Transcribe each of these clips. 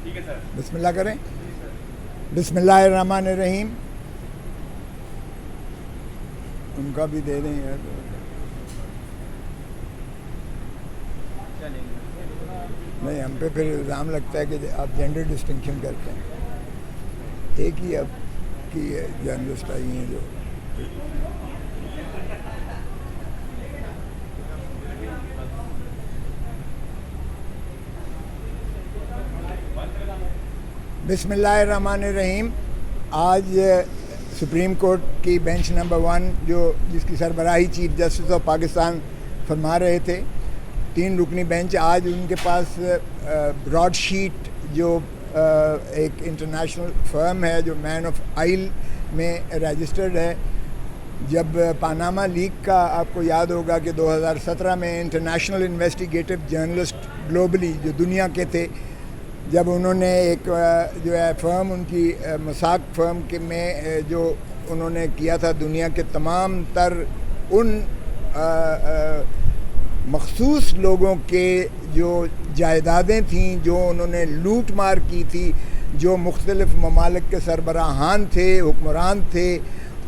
بسم اللہ کریں. بسم اللہ الرحمن الرحیم. ان کا بھی دے دیں یار. نہیں, ہم پہ پھر الزام لگتا ہے کہ آپ جینڈر ڈسٹنکشن کرتے ہیں. ایک ہی اب کی جرنلسٹ آئی ہیں جو بسم اللہ الرحمن الرحیم. آج سپریم کورٹ کی بینچ نمبر 1 جس کی سربراہی چیف جسٹس آف پاکستان فرما رہے تھے, 3 رکنی بینچ, آج ان کے پاس براڈ شیٹ جو ایک انٹرنیشنل فرم ہے جو مین آف آئل میں رجسٹرڈ ہے. جب پاناما لیک کا آپ کو یاد ہوگا کہ 2017 میں انٹرنیشنل انویسٹیگیٹو جرنلسٹ گلوبلی جو دنیا کے تھے, جب انہوں نے ایک جو ہے فرم ان کی مساق فرم کے میں جو انہوں نے کیا تھا دنیا کے تمام تر ان مخصوص لوگوں کے جو جائیدادیں تھیں جو انہوں نے لوٹ مار کی تھی, جو مختلف ممالک کے سربراہان تھے, حکمران تھے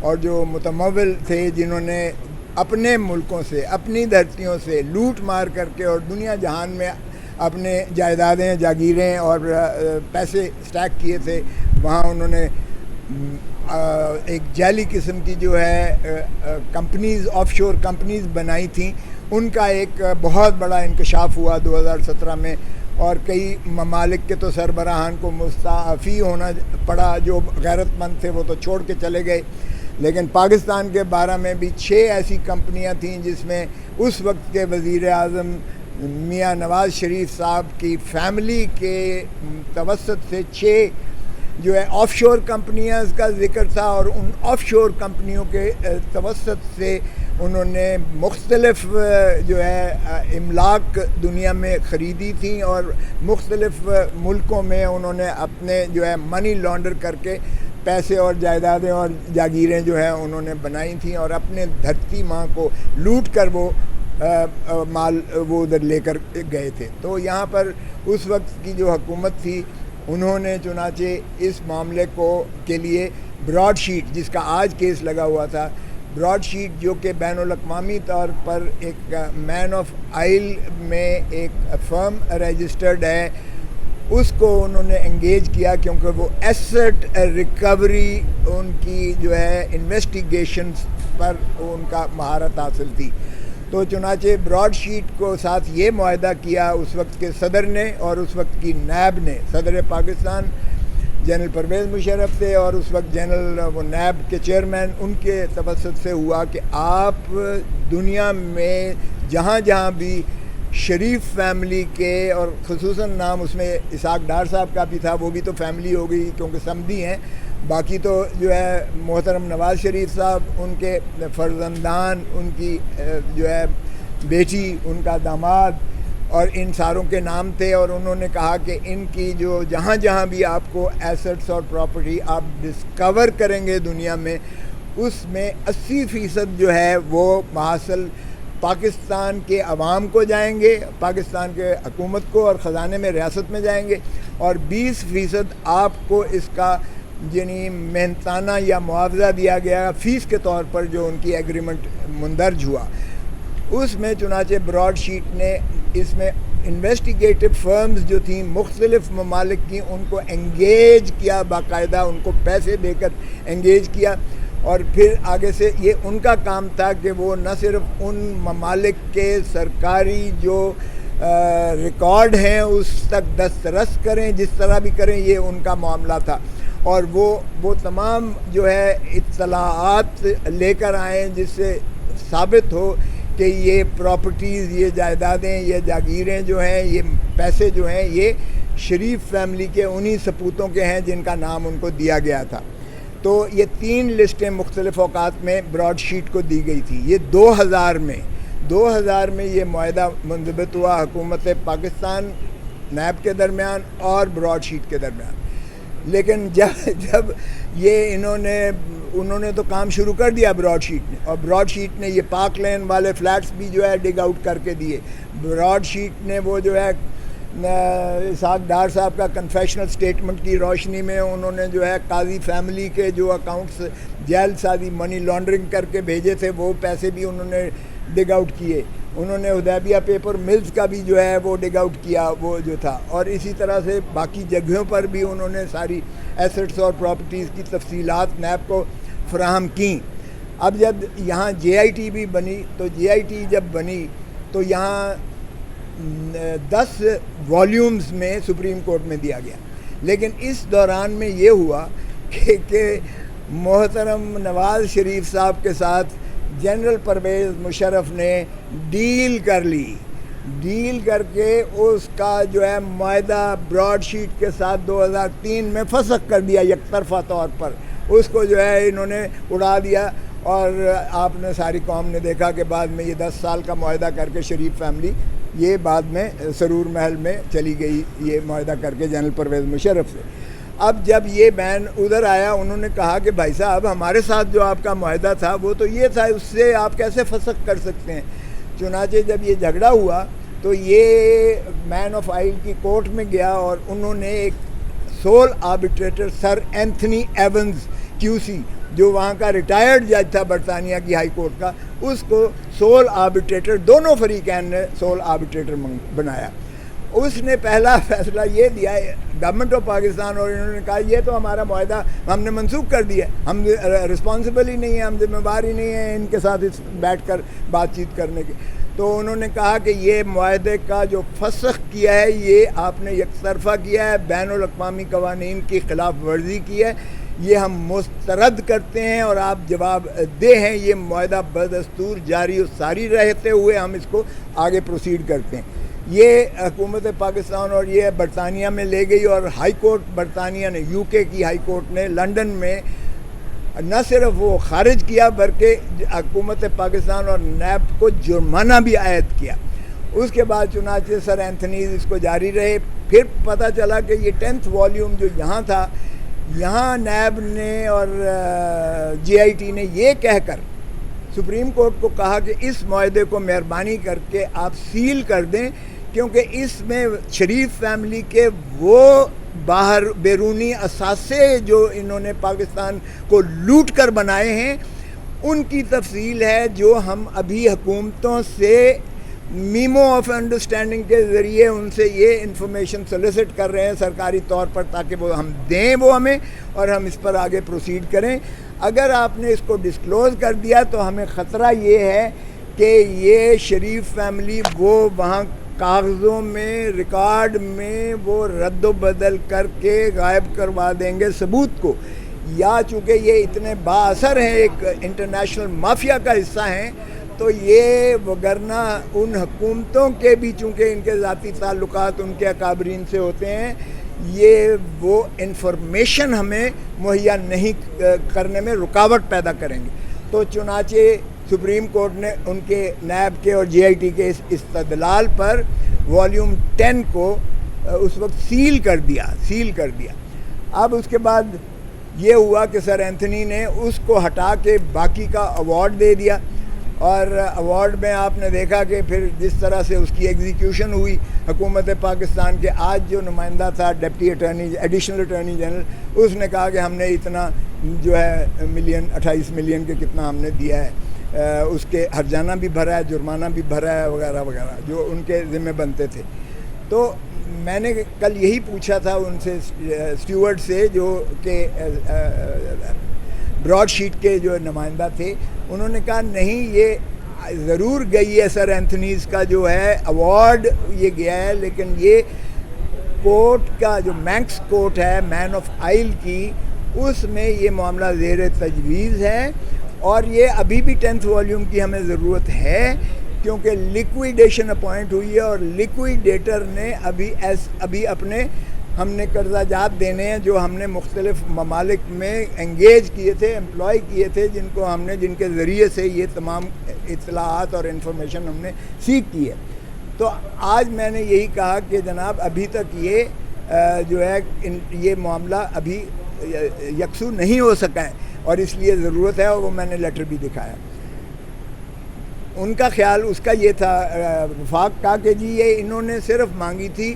اور جو متمول تھے, جنہوں نے اپنے ملکوں سے اپنی دھرتیوں سے لوٹ مار کر کے اور دنیا جہان میں اپنے جائیدادیں, جاگیریں اور پیسے اسٹیک کیے تھے, وہاں انہوں نے ایک جعلی قسم کی جو ہے کمپنیز, آف شور کمپنیز بنائی تھیں. ان کا ایک بہت بڑا انکشاف ہوا 2017 میں, اور کئی ممالک کے تو سربراہان کو مستعفی ہونا پڑا. جو غیرت مند تھے وہ تو چھوڑ کے چلے گئے, لیکن پاکستان کے بارے میں بھی 6 ایسی کمپنیاں تھیں جس میں اس وقت کے وزیر اعظم میاں نواز شریف صاحب کی فیملی کے توسط سے 6 جو ہے آف شور کمپنیاں کا ذکر تھا, اور ان آف شور کمپنیوں کے توسط سے انہوں نے مختلف جو ہے املاک دنیا میں خریدی تھیں, اور مختلف ملکوں میں انہوں نے اپنے جو ہے منی لانڈر کر کے پیسے اور جائیدادیں اور جاگیریں جو ہیں انہوں نے بنائی تھیں, اور اپنے دھرتی ماں کو لوٹ کر وہ مال وہ ادھر لے کر گئے تھے. تو یہاں پر اس وقت کی جو حکومت تھی انہوں نے چنانچہ اس معاملے کے لیے براڈ شیٹ, جس کا آج کیس لگا ہوا تھا, براڈ شیٹ جو کہ بین الاقوامی طور پر ایک مین آف آئل میں ایک فرم رجسٹرڈ ہے, اس کو انہوں نے انگیج کیا کیونکہ وہ ایسٹ ریکوری ان کی جو ہے انویسٹیگیشنز پر ان کا مہارت حاصل تھی. تو چنانچہ براڈ شیٹ کو ساتھ یہ معاہدہ کیا اس وقت کے صدر نے اور اس وقت کی نیب نے. صدر پاکستان جنرل پرویز مشرف تھے, اور اس وقت جنرل وہ نیب کے چیئرمین ان کے توسط سے ہوا کہ آپ دنیا میں جہاں جہاں بھی شریف فیملی کے, اور خصوصاً نام اس میں اسحاق ڈار صاحب کا بھی تھا, وہ بھی تو فیملی ہو گئی کیونکہ سمدھی ہیں, باقی تو جو ہے محترم نواز شریف صاحب, ان کے فرزندان, ان کی جو ہے بیٹی, ان کا داماد, اور ان ساروں کے نام تھے. اور انہوں نے کہا کہ ان کی جو جہاں جہاں بھی آپ کو ایسٹس اور پراپرٹی آپ ڈسکور کریں گے دنیا میں, اس میں 80% جو ہے وہ حاصل پاکستان کے عوام کو جائیں گے, پاکستان کے حکومت کو اور خزانے میں ریاست میں جائیں گے, اور 20% آپ کو اس کا یعنی محنتانہ یا معاوضہ دیا گیا فیس کے طور پر جو ان کی ایگریمنٹ مندرج ہوا. اس میں چنانچہ براڈ شیٹ نے اس میں انویسٹیگیٹو فرمز جو تھیں مختلف ممالک کی, ان کو انگیج کیا باقاعدہ, ان کو پیسے دے کر انگیج کیا, اور پھر آگے سے یہ ان کا کام تھا کہ وہ نہ صرف ان ممالک کے سرکاری جو ریکارڈ ہیں اس تک دسترس کریں, جس طرح بھی کریں, یہ ان کا معاملہ تھا, اور وہ تمام جو ہے اطلاعات لے کر آئیں جس سے ثابت ہو کہ یہ پراپرٹیز, یہ جائیدادیں, یہ جاگیریں جو ہیں, یہ پیسے جو ہیں, یہ شریف فیملی کے انہی سپوتوں کے ہیں جن کا نام ان کو دیا گیا تھا. تو یہ 3 لسٹیں مختلف اوقات میں براڈ شیٹ کو دی گئی تھی. یہ 2000 میں یہ معاہدہ منضبط ہوا حکومت پاکستان نیب کے درمیان اور براڈ شیٹ کے درمیان. لیکن جب یہ انہوں نے تو کام شروع کر دیا براڈ شیٹ نے, اور براڈ شیٹ نے یہ پاک لین والے فلیٹس بھی جو ہے ڈگ آؤٹ کر کے دیے. براڈ شیٹ نے وہ جو ہے اسحاق ڈار صاحب کا کنفیشنل سٹیٹمنٹ کی روشنی میں انہوں نے جو ہے قاضی فیملی کے جو اکاؤنٹس جیل سازی منی لانڈرنگ کر کے بھیجے تھے وہ پیسے بھی انہوں نے ڈگ آؤٹ کیے. انہوں نے حدیبیہ پیپر ملز کا بھی جو ہے وہ ڈگ آؤٹ کیا وہ جو تھا, اور اسی طرح سے باقی جگہوں پر بھی انہوں نے ساری ایسٹس اور پراپرٹیز کی تفصیلات نیب کو فراہم کیں. اب جب یہاں جے آئی ٹی بھی بنی تو جے آئی ٹی جب بنی تو یہاں 10 والیومز میں سپریم کورٹ میں دیا گیا, لیکن اس دوران میں یہ ہوا کہ محترم نواز شریف صاحب کے ساتھ جنرل پرویز مشرف نے ڈیل کر لی. ڈیل کر کے اس کا جو ہے معاہدہ براڈ شیٹ کے ساتھ 2003 میں فسخ کر دیا یک طرفہ طور پر. اس کو جو ہے انہوں نے اڑا دیا, اور آپ نے ساری قوم نے دیکھا کہ بعد میں یہ 10 سال کا معاہدہ کر کے شریف فیملی یہ بعد میں سرور محل میں چلی گئی, یہ معاہدہ کر کے جنرل پرویز مشرف سے. اب جب یہ بین ادھر آیا انہوں نے کہا کہ بھائی صاحب ہمارے ساتھ جو آپ کا معاہدہ تھا وہ تو یہ تھا, اس سے آپ کیسے فسخ کر سکتے ہیں. چنانچہ جب یہ جھگڑا ہوا تو یہ مین آف آئل کی کورٹ میں گیا, اور انہوں نے ایک سول آربیٹریٹر سر اینتھنی ایونز کیو سی جو وہاں کا ریٹائرڈ جج تھا برطانیہ کی ہائی کورٹ کا, اس کو سول آربیٹریٹر, دونوں فریقین نے سول آربیٹریٹر بنایا. اس نے پہلا فیصلہ یہ دیا گورنمنٹ آف پاکستان, اور انہوں نے کہا یہ تو ہمارا معاہدہ ہم نے منسوخ کر دیا, ہم رسپانسبل ہی نہیں ہیں, ہم ذمہ دار ہی نہیں ہیں ان کے ساتھ بیٹھ کر بات چیت کرنے کی. تو انہوں نے کہا کہ یہ معاہدے کا جو فسخ کیا ہے یہ آپ نے یک طرفہ کیا ہے, بین الاقوامی قوانین کی خلاف ورزی کی ہے, یہ ہم مسترد کرتے ہیں اور آپ جواب دے ہیں. یہ معاہدہ بدستور جاری و ساری رہتے ہوئے ہم اس کو آگے پروسیڈ کرتے ہیں. یہ حکومت پاکستان اور یہ برطانیہ میں لے گئی, اور ہائی کورٹ برطانیہ نے, یو کے کی ہائی کورٹ نے لنڈن میں نہ صرف وہ خارج کیا بلکہ حکومت پاکستان اور نیب کو جرمانہ بھی عائد کیا. اس کے بعد چنانچہ سر اینتھنیز اس کو جاری رہے. پھر پتہ چلا کہ یہ 10th والیوم جو یہاں تھا, یہاں نیب نے اور جے آئی ٹی نے یہ کہہ کر سپریم کورٹ کو کہا کہ اس معاہدے کو مہربانی کر کے آپ سیل کر دیں, کیونکہ اس میں شریف فیملی کے وہ باہر بیرونی اثاثے جو انہوں نے پاکستان کو لوٹ کر بنائے ہیں ان کی تفصیل ہے, جو ہم ابھی حکومتوں سے میمو آف انڈرسٹینڈنگ کے ذریعے ان سے یہ انفارمیشن سولیسٹ کر رہے ہیں سرکاری طور پر, تاکہ وہ ہم دیں وہ ہمیں, اور ہم اس پر آگے پروسیڈ کریں. اگر آپ نے اس کو ڈسکلوز کر دیا تو ہمیں خطرہ یہ ہے کہ یہ شریف فیملی وہ وہاں کاغذوں میں ریکارڈ میں وہ رد و بدل کر کے غائب کروا دیں گے ثبوت کو, یا چونکہ یہ اتنے با اثر ہیں, ایک انٹرنیشنل مافیا کا حصہ ہیں, تو یہ وگرنہ ان حکومتوں کے بھی چونکہ ان کے ذاتی تعلقات ان کے اکابرین سے ہوتے ہیں, یہ وہ انفارمیشن ہمیں مہیا نہیں کرنے میں رکاوٹ پیدا کریں گے. تو چنانچہ سپریم کورٹ نے ان کے نیب کے اور جے آئی ٹی کے اس استدلال پر والیوم 10 کو اس وقت سیل کر دیا. اب اس کے بعد یہ ہوا کہ سر اینتھنی نے اس کو ہٹا کے باقی کا ایوارڈ دے دیا, اور ایوارڈ میں آپ نے دیکھا کہ پھر جس طرح سے اس کی ایگزیکیوشن ہوئی حکومت پاکستان کے. آج جو نمائندہ تھا deputy attorney additional attorney general, اس نے کہا کہ ہم نے اتنا جو ہے 28 ملین کے کتنا ہم نے دیا ہے, اس کے ہرجانہ بھی بھرا ہے, جرمانہ بھی بھرا ہے, وغیرہ وغیرہ جو ان کے ذمہ بنتے تھے. تو میں نے کل یہی پوچھا تھا ان سے اسٹیورڈ سے جو کہ براڈ شیٹ کے جو نمائندہ تھے, انہوں نے کہا نہیں یہ ضرور گئی ہے سر اینتھنیز کا جو ہے ایوارڈ یہ گیا ہے, لیکن یہ کورٹ کا جو مینکس کورٹ ہے مین آف آئل کی, اس میں یہ معاملہ زیر تجویز ہے, اور یہ ابھی بھی 10th والیوم کی ہمیں ضرورت ہے, کیونکہ لیکویڈیشن اپوائنٹ ہوئی ہے, اور لیکویڈیٹر نے ابھی اپنے ہم نے قرضہ جات دینے ہیں جو ہم نے مختلف ممالک میں انگیج کیے تھے, امپلائی کیے تھے, جن کے ذریعے سے یہ تمام اطلاعات اور انفارمیشن ہم نے سیکھ کی ہے. تو آج میں نے یہی کہا کہ جناب ابھی تک یہ جو ہے یہ معاملہ ابھی یکسو نہیں ہو سکا ہے, اور اس لیے ضرورت ہے, اور وہ میں نے لیٹر بھی دکھایا. ان کا خیال اس کا یہ تھا وفاق کا کہ جی یہ انہوں نے صرف مانگی تھی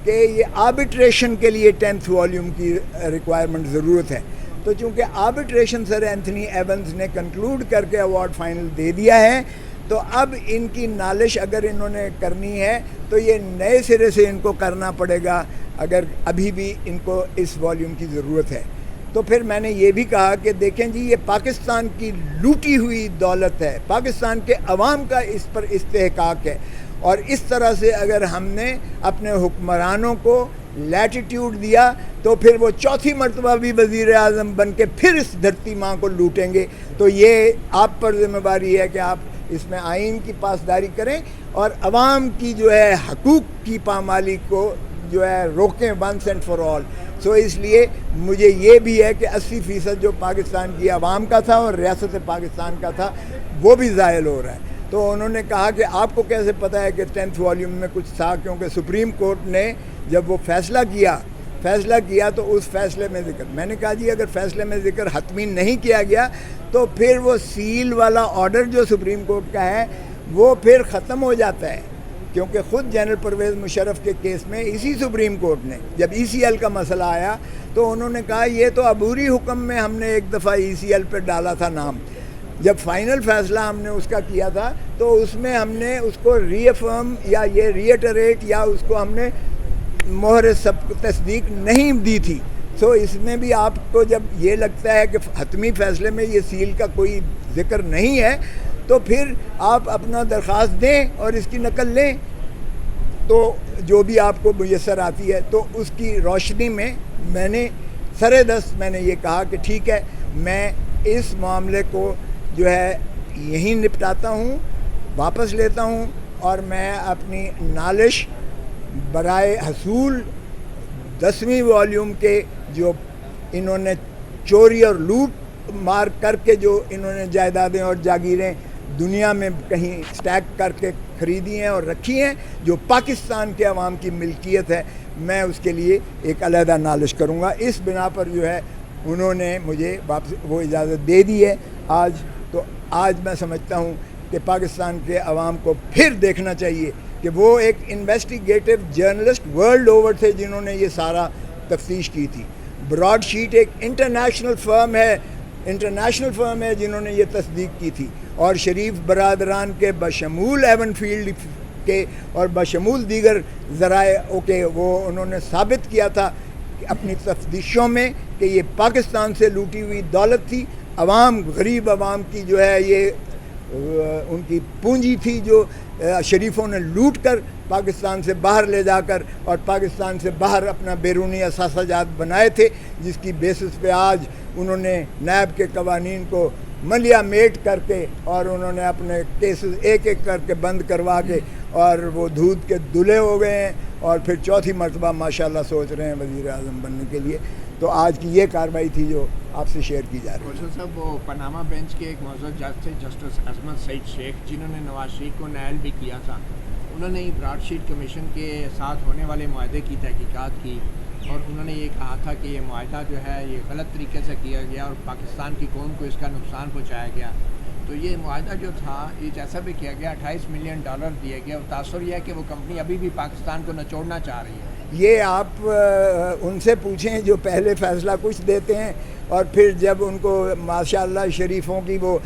کہ یہ آربٹریشن کے لیے 10th والیوم کی ریکوائرمنٹ ضرورت ہے. تو چونکہ آربٹریشن سر اینتھنی ایونز نے کنکلوڈ کر کے ایوارڈ فائنل دے دیا ہے، تو اب ان کی نالش اگر انہوں نے کرنی ہے تو یہ نئے سرے سے ان کو کرنا پڑے گا، اگر ابھی بھی ان کو اس والیوم کی ضرورت ہے. تو پھر میں نے یہ بھی کہا کہ دیکھیں جی، یہ پاکستان کی لوٹی ہوئی دولت ہے، پاکستان کے عوام کا اس پر استحقاق ہے، اور اس طرح سے اگر ہم نے اپنے حکمرانوں کو لیٹیٹیوڈ دیا تو پھر وہ چوتھی مرتبہ بھی وزیر اعظم بن کے پھر اس دھرتی ماں کو لوٹیں گے. تو یہ آپ پر ذمہ داری ہے کہ آپ اس میں آئین کی پاسداری کریں اور عوام کی جو ہے حقوق کی پامالی کو جو ہے روکیں ونس اینڈ فار آل. سو اس لیے مجھے یہ بھی ہے کہ 80% جو پاکستان کی عوام کا تھا اور ریاست پاکستان کا تھا وہ بھی زائل ہو رہا ہے. تو انہوں نے کہا کہ آپ کو کیسے پتہ ہے کہ 10th والیوم میں کچھ تھا، کیونکہ سپریم کورٹ نے جب وہ فیصلہ کیا تو اس فیصلے میں ذکر، میں نے کہا جی اگر فیصلے میں ذکر حتمی نہیں کیا گیا تو پھر وہ سیل والا آرڈر جو سپریم کورٹ کا ہے وہ پھر ختم ہو جاتا ہے، کیونکہ خود جنرل پرویز مشرف کے کیس میں اسی سپریم کورٹ نے جب ECL کا مسئلہ آیا تو انہوں نے کہا یہ تو عبوری حکم میں ہم نے ایک دفعہ ECL پہ ڈالا تھا نام، جب فائنل فیصلہ ہم نے اس کا کیا تھا تو اس میں ہم نے اس کو ری افرم یا یہ ریٹریٹ یا اس کو ہم نے مہر تصدیق نہیں دی تھی. سو اس میں بھی آپ کو جب یہ لگتا ہے کہ حتمی فیصلے میں یہ سیل کا کوئی ذکر نہیں ہے تو پھر آپ اپنا درخواست دیں اور اس کی نقل لیں، تو جو بھی آپ کو میسر آتی ہے. تو اس کی روشنی میں میں نے سرے دست میں نے یہ کہا کہ ٹھیک ہے، میں اس معاملے کو جو ہے یہیں نپٹاتا ہوں، واپس لیتا ہوں، اور میں اپنی نالش برائے حصول 10ویں والیوم کے جو انہوں نے چوری اور لوٹ مار کر کے جو انہوں نے جائیدادیں اور جاگیریں دنیا میں کہیں اسٹیک کر کے خریدی ہیں اور رکھی ہیں، جو پاکستان کے عوام کی ملکیت ہے، میں اس کے لیے ایک علیحدہ نالش کروں گا. اس بنا پر جو ہے انہوں نے مجھے واپس وہ اجازت دے دی ہے. آج میں سمجھتا ہوں کہ پاکستان کے عوام کو پھر دیکھنا چاہیے کہ وہ ایک انویسٹیگیٹو جرنلسٹ ورلڈ اوور تھے جنہوں نے یہ سارا تفتیش کی تھی. براڈ شیٹ ایک انٹرنیشنل فرم ہے جنہوں نے یہ تصدیق کی تھی، اور شریف برادران کے بشمول ایون فیلڈ کے اور بشمول دیگر ذرائع کے وہ انہوں نے ثابت کیا تھا کہ اپنی تفتیشوں میں کہ یہ پاکستان سے لوٹی ہوئی دولت تھی، عوام غریب عوام کی جو ہے یہ ان کی پونجی تھی جو شریفوں نے لوٹ کر پاکستان سے باہر لے جا کر اور پاکستان سے باہر اپنا بیرونی اثاثہ جات بنائے تھے، جس کی بیسس پہ آج انہوں نے نیب کے قوانین کو ملیا میٹ کر کے اور انہوں نے اپنے کیسز ایک ایک کر کے بند کروا کے اور وہ دودھ کے دلہے ہو گئے ہیں، اور پھر چوتھی مرتبہ ماشاءاللہ سوچ رہے ہیں وزیر اعظم بننے کے لیے. تو آج کی یہ کارروائی تھی جو آپ سے شیئر کی جا رہی ہے. کوشل صاحب، وہ پاناما بینچ کے ایک معزز جج تھے جسٹس عصمت سعید شیخ، جنہوں نے نواز شریف کو نائل بھی کیا تھا. انہوں نے براڈ شیٹ کمیشن کے ساتھ ہونے والے معاہدے کی تحقیقات کی، اور انہوں نے یہ کہا تھا کہ یہ معاہدہ جو ہے یہ غلط طریقے سے کیا گیا اور پاکستان کی قوم کو اس کا نقصان پہنچایا گیا. تو یہ معاہدہ جو تھا یہ جیسا بھی کیا گیا $28 ملین دیے گئے، اور تاثر یہ ہے کہ وہ کمپنی ابھی بھی پاکستان کو نچوڑنا چاہ رہی ہے. یہ آپ ان سے پوچھیں جو پہلے فیصلہ کچھ دیتے ہیں اور پھر جب ان کو ماشاءاللہ شریفوں کی وہ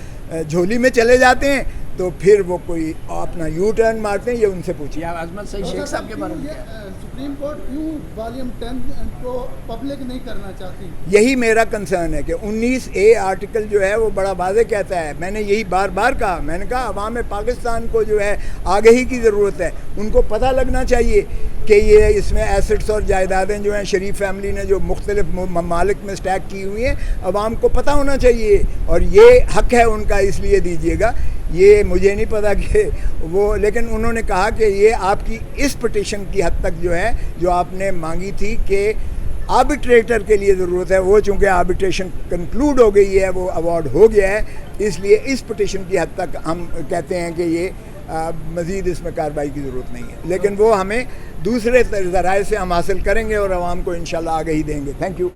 جھولی میں چلے جاتے ہیں تو پھر وہ کوئی اپنا یو ٹرن مارتے ہیں. یہ ان سے پوچھیں. عظمت سعید شیخ صاحب کے بارے میں سپریم کورٹ کیوں والیوم 10 کو پبلک نہیں کرنا چاہتی؟ یہی میرا کنسرن ہے کہ 19A آرٹیکل جو ہے وہ بڑا واضح کہتا ہے. میں نے یہی بار بار کہا، میں نے کہا عوام پاکستان کو جو ہے آگہی کی ضرورت ہے. ان کو پتہ لگنا چاہیے کہ یہ اس میں ایسٹس اور جائیدادیں جو ہیں شریف فیملی نے جو مختلف ممالک میں اسٹیک کی ہوئی ہیں، عوام کو پتہ ہونا چاہیے، اور یہ حق ہے ان کا، اس لیے دیجیے گا. یہ مجھے نہیں پتا کہ وہ، لیکن انہوں نے کہا کہ یہ آپ کی اس پٹیشن کی حد تک جو ہے جو آپ نے مانگی تھی کہ آربٹریٹر کے لیے ضرورت ہے، وہ چونکہ آربٹریشن کنکلوڈ ہو گئی ہے، وہ ایوارڈ ہو گیا ہے، اس لیے اس پٹیشن کی حد تک ہم کہتے ہیں کہ یہ مزید اس میں کارروائی کی ضرورت نہیں ہے. لیکن وہ ہمیں دوسرے ذرائع سے ہم حاصل کریں گے اور عوام کو انشاءاللہ آگہی دیں گے. Thank you.